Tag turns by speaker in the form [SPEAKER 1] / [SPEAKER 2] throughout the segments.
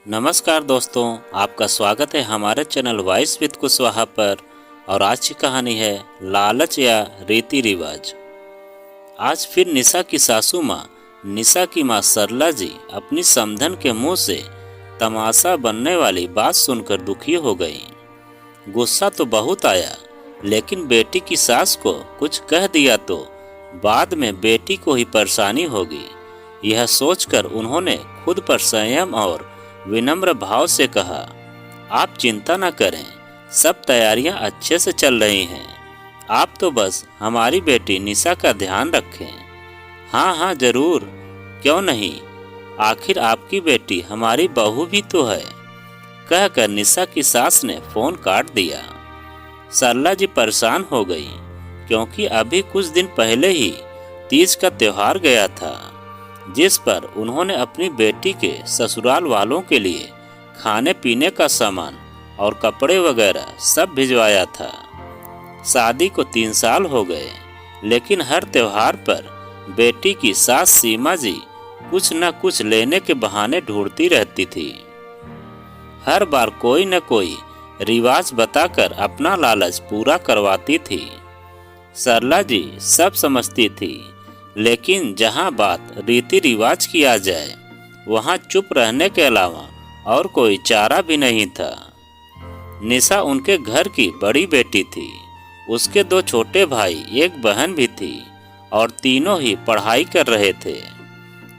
[SPEAKER 1] नमस्कार दोस्तों, आपका स्वागत है हमारे चैनल वॉइस विद कुशवाहा पर। और आज की कहानी है लालच या रीति रिवाज। आज फिर निशा की सासू माँ निशा की माँ सरला जी अपनी समधन के मुंह से तमाशा बनने वाली बात सुनकर दुखी हो गई। गुस्सा तो बहुत आया, लेकिन बेटी की सास को कुछ कह दिया तो बाद में बेटी को ही परेशानी होगी। यह सोचकर उन्होंने खुद पर संयम और विनम्र भाव से कहा, आप चिंता न करें, सब तैयारियां अच्छे से चल रही हैं। आप तो बस हमारी बेटी निशा का ध्यान रखें। हाँ हाँ जरूर, क्यों नहीं, आखिर आपकी बेटी हमारी बहू भी तो है, कहकर निशा की सास ने फोन काट दिया। सरला जी परेशान हो गई, क्योंकि अभी कुछ दिन पहले ही तीज का त्योहार गया था, जिस पर उन्होंने अपनी बेटी के ससुराल वालों के लिए खाने पीने का सामान और कपड़े वगैरह सब भिजवाया था। शादी को 3 साल हो गए, लेकिन हर त्योहार पर बेटी की सास सीमा जी कुछ न कुछ लेने के बहाने ढूंढती रहती थी। हर बार कोई न कोई रिवाज बताकर अपना लालच पूरा करवाती थी। सरला जी सब समझती थी, लेकिन जहां बात रीति रिवाज की आ जाए, वहां चुप रहने के अलावा और कोई चारा भी नहीं था। निशा उनके घर की बड़ी बेटी थी। उसके 2 छोटे भाई, एक बहन भी थी, और तीनों ही पढ़ाई कर रहे थे।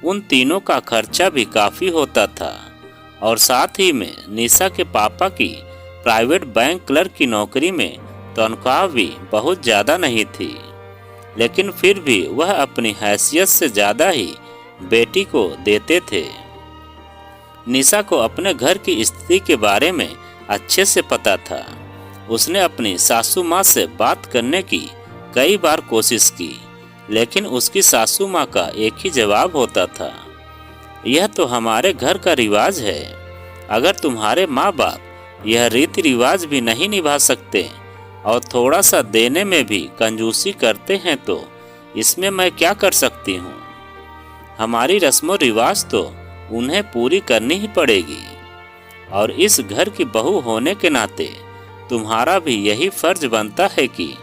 [SPEAKER 1] उन तीनों का खर्चा भी काफी होता था, और साथ ही में निशा के पापा की प्राइवेट बैंक क्लर्क की नौकरी में तनख्वाह भी बहुत ज्यादा नहीं थी, लेकिन फिर भी वह अपनी हैसियत से ज्यादा ही बेटी को देते थे। निशा को अपने घर की स्थिति के बारे में अच्छे से पता था। उसने अपनी सासू माँ से बात करने की कई बार कोशिश की, लेकिन उसकी सासू माँ का एक ही जवाब होता था, यह तो हमारे घर का रिवाज है। अगर तुम्हारे माँ बाप यह रीति रिवाज भी नहीं निभा सकते और थोड़ा सा देने में भी कंजूसी करते हैं, तो इसमें मैं क्या कर सकती हूँ। हमारी रस्मों रिवाज तो उन्हें पूरी करनी ही पड़ेगी, और इस घर की बहू होने के नाते तुम्हारा भी यही फर्ज बनता है कि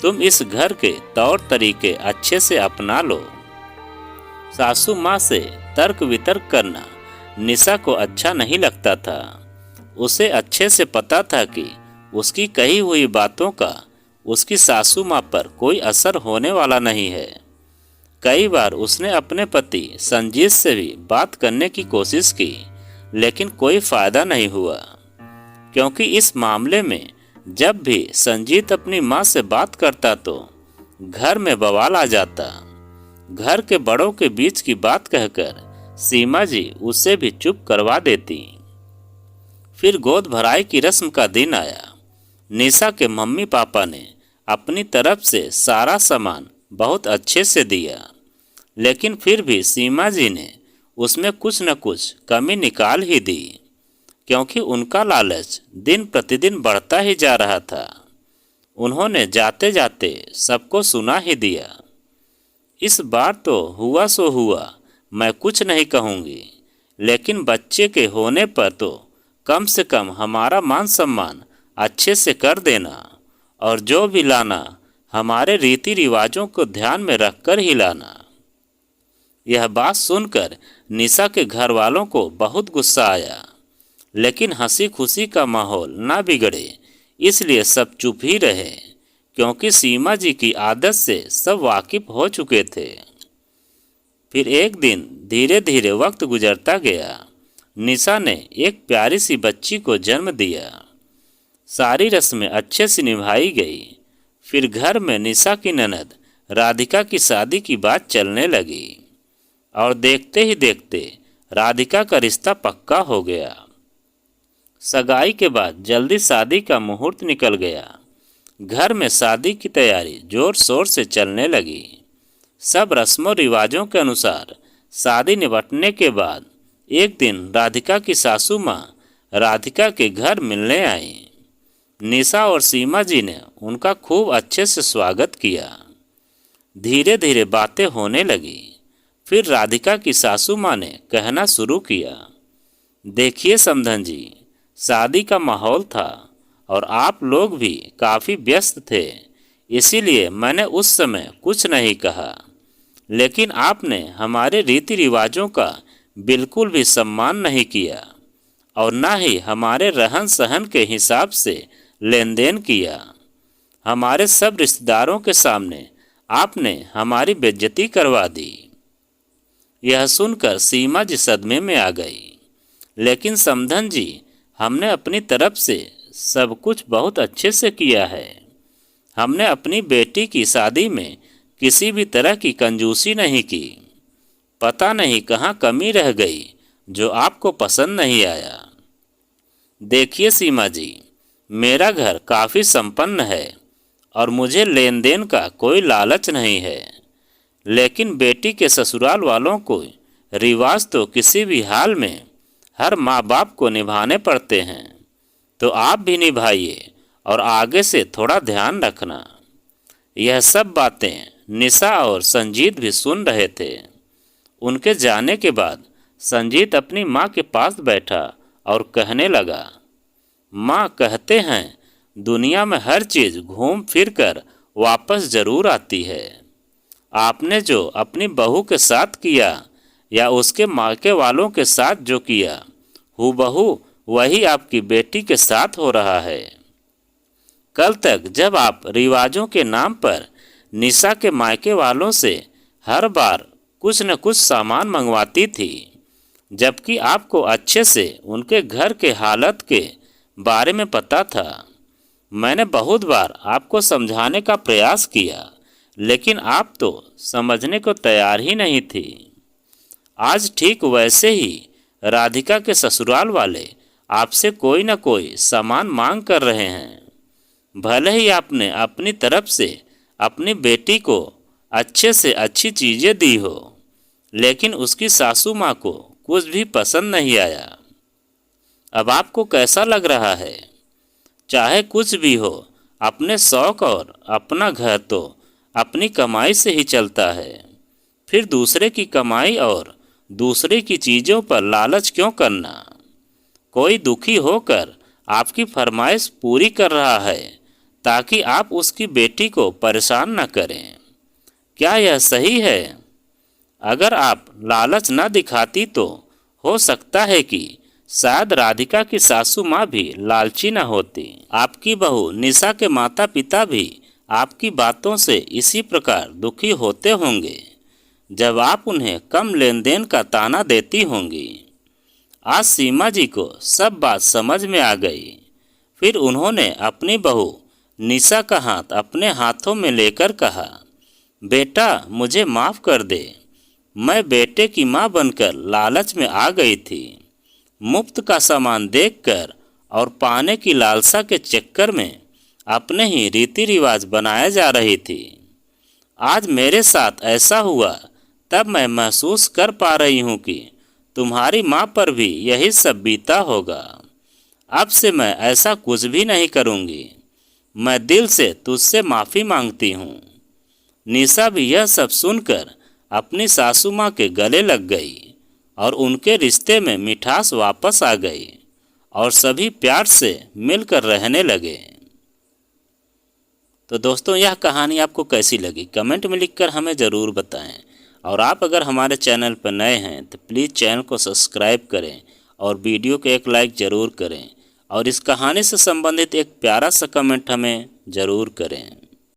[SPEAKER 1] तुम इस घर के तौर तरीके अच्छे से अपना लो। सासू माँ से तर्क वितर्क करना निशा को अच्छा नहीं लगता था। उसे अच्छे से पता था कि उसकी कही हुई बातों का उसकी सासू माँ पर कोई असर होने वाला नहीं है। कई बार उसने अपने पति संजीत से भी बात करने की कोशिश की, लेकिन कोई फायदा नहीं हुआ, क्योंकि इस मामले में जब भी संजीत अपनी माँ से बात करता तो घर में बवाल आ जाता। घर के बड़ों के बीच की बात कहकर सीमा जी उसे भी चुप करवा देती। फिर गोद भराई की रस्म का दिन आया। निशा के मम्मी पापा ने अपनी तरफ से सारा सामान बहुत अच्छे से दिया, लेकिन फिर भी सीमा जी ने उसमें कुछ न कुछ कमी निकाल ही दी, क्योंकि उनका लालच दिन प्रतिदिन बढ़ता ही जा रहा था। उन्होंने जाते जाते सबको सुना ही दिया, इस बार तो हुआ सो हुआ, मैं कुछ नहीं कहूँगी, लेकिन बच्चे के होने पर तो कम से कम हमारा मान सम्मान अच्छे से कर देना, और जो भी लाना हमारे रीति रिवाजों को ध्यान में रखकर ही लाना। यह बात सुनकर निशा के घर वालों को बहुत गुस्सा आया, लेकिन हंसी खुशी का माहौल ना बिगड़े इसलिए सब चुप ही रहे, क्योंकि सीमा जी की आदत से सब वाकिफ हो चुके थे। फिर एक दिन धीरे धीरे वक्त गुजरता गया। निशा ने एक प्यारी सी बच्ची को जन्म दिया। सारी रस्में अच्छे से निभाई गई। फिर घर में निशा की ननद राधिका की शादी की बात चलने लगी, और देखते ही देखते राधिका का रिश्ता पक्का हो गया। सगाई के बाद जल्दी शादी का मुहूर्त निकल गया। घर में शादी की तैयारी जोर शोर से चलने लगी। सब रस्मों रिवाजों के अनुसार शादी निपटने के बाद एक दिन राधिका की सासू माँ राधिका के घर मिलने आई। निशा और सीमा जी ने उनका खूब अच्छे से स्वागत किया। धीरे धीरे बातें होने लगी। फिर राधिका की सासू माँ ने कहना शुरू किया, देखिए समधन जी, शादी का माहौल था और आप लोग भी काफ़ी व्यस्त थे, इसीलिए मैंने उस समय कुछ नहीं कहा। लेकिन आपने हमारे रीति रिवाजों का बिल्कुल भी सम्मान नहीं किया और ना ही हमारे रहन सहन के हिसाब से लेन देन किया। हमारे सब रिश्तेदारों के सामने आपने हमारी बेइज्जती करवा दी। यह सुनकर सीमा जी सदमे में आ गई। लेकिन समधन जी, हमने अपनी तरफ से सब कुछ बहुत अच्छे से किया है। हमने अपनी बेटी की शादी में किसी भी तरह की कंजूसी नहीं की। पता नहीं कहाँ कमी रह गई जो आपको पसंद नहीं आया। देखिए सीमा जी, मेरा घर काफ़ी संपन्न है और मुझे लेन देन का कोई लालच नहीं है। लेकिन बेटी के ससुराल वालों को रिवाज तो किसी भी हाल में हर माँ बाप को निभाने पड़ते हैं, तो आप भी निभाइए और आगे से थोड़ा ध्यान रखना। यह सब बातें निशा और संजीत भी सुन रहे थे। उनके जाने के बाद संजीत अपनी माँ के पास बैठा और कहने लगा, माँ कहते हैं दुनिया में हर चीज़ घूम फिर कर वापस ज़रूर आती है। आपने जो अपनी बहू के साथ किया या उसके मायके वालों के साथ जो किया, हूबहू वही आपकी बेटी के साथ हो रहा है। कल तक जब आप रिवाजों के नाम पर निशा के मायके वालों से हर बार कुछ न कुछ सामान मंगवाती थी, जबकि आपको अच्छे से उनके घर के हालत के बारे में पता था। मैंने बहुत बार आपको समझाने का प्रयास किया, लेकिन आप तो समझने को तैयार ही नहीं थी। आज ठीक वैसे ही राधिका के ससुराल वाले आपसे कोई न कोई सामान मांग कर रहे हैं। भले ही आपने अपनी तरफ से अपनी बेटी को अच्छे से अच्छी चीज़ें दी हो, लेकिन उसकी सासू माँ को कुछ भी पसंद नहीं आया। अब आपको कैसा लग रहा है? चाहे कुछ भी हो, अपने शौक और अपना घर तो अपनी कमाई से ही चलता है। फिर दूसरे की कमाई और दूसरे की चीज़ों पर लालच क्यों करना? कोई दुखी होकर आपकी फरमाइश पूरी कर रहा है ताकि आप उसकी बेटी को परेशान न करें। क्या यह सही है? अगर आप लालच न दिखाती तो हो सकता है कि शायद राधिका की सासू माँ भी लालची न होती। आपकी बहू निशा के माता पिता भी आपकी बातों से इसी प्रकार दुखी होते होंगे जब आप उन्हें कम लेन देन का ताना देती होंगी। आज सीमा जी को सब बात समझ में आ गई। फिर उन्होंने अपनी बहू निशा का हाथ अपने हाथों में लेकर कहा, बेटा मुझे माफ़ कर दे। मैं बेटे की माँ बनकर लालच में आ गई थी। मुफ्त का सामान देखकर और पाने की लालसा के चक्कर में अपने ही रीति रिवाज बनाए जा रही थी। आज मेरे साथ ऐसा हुआ तब मैं महसूस कर पा रही हूँ कि तुम्हारी माँ पर भी यही सब बीता होगा। अब से मैं ऐसा कुछ भी नहीं करूँगी। मैं दिल से तुझसे माफ़ी मांगती हूँ। निशा भी यह सब सुनकर अपनी सासू माँ के गले लग गई और उनके रिश्ते में मिठास वापस आ गई और सभी प्यार से मिलकर रहने लगे। तो दोस्तों, यह कहानी आपको कैसी लगी कमेंट में लिखकर हमें ज़रूर बताएं। और आप अगर हमारे चैनल पर नए हैं तो प्लीज़ चैनल को सब्सक्राइब करें और वीडियो को एक लाइक ज़रूर करें और इस कहानी से संबंधित एक प्यारा सा कमेंट हमें ज़रूर करें।